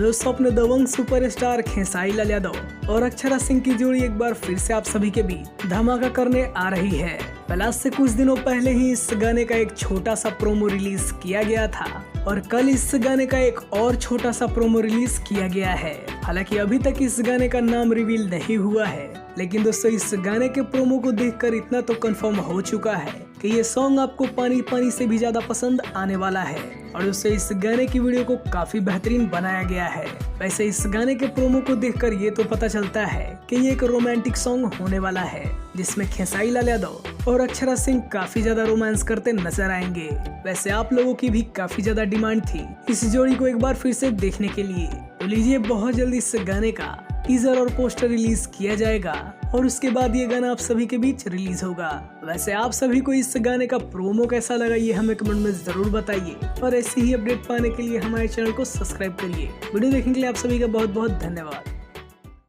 दोस्तों अपने दबंग सुपरस्टार खेसारी लाल यादव और अक्षरा सिंह की जोड़ी एक बार फिर से आप सभी के बीच धमाका करने आ रही है। आज से कुछ दिनों पहले ही इस गाने का एक छोटा सा प्रोमो रिलीज किया गया था और कल इस गाने का एक और छोटा सा प्रोमो रिलीज किया गया है। हालांकि अभी तक इस गाने का नाम रिवील नहीं हुआ है, लेकिन दोस्तों इस गाने के प्रोमो को देखकर इतना तो कंफर्म हो चुका है कि ये सॉन्ग आपको पानी पानी से भी ज्यादा पसंद आने वाला है। और दोस्तों इस गाने की वीडियो को काफी बेहतरीन बनाया गया है। वैसे इस गाने के प्रोमो को देखकर ये तो पता चलता है कि ये एक रोमांटिक सॉन्ग होने वाला है, जिसमें खेसारी लाल यादव और अक्षरा सिंह काफी ज्यादा रोमांस करते नजर आएंगे। वैसे आप लोगों की भी काफी ज्यादा डिमांड थी इस जोड़ी को एक बार फिर से देखने के लिए, तो लीजिए बहुत जल्दी इस गाने का टीजर और पोस्टर रिलीज किया जाएगा और उसके बाद ये गाना आप सभी के बीच रिलीज होगा। वैसे आप सभी को इस गाने का प्रोमो कैसा लगा ये हमें कमेंट में जरूर बताइए और ऐसी ही अपडेट पाने के लिए हमारे चैनल को सब्सक्राइब करिए। वीडियो देखने के लिए आप सभी का बहुत बहुत धन्यवाद।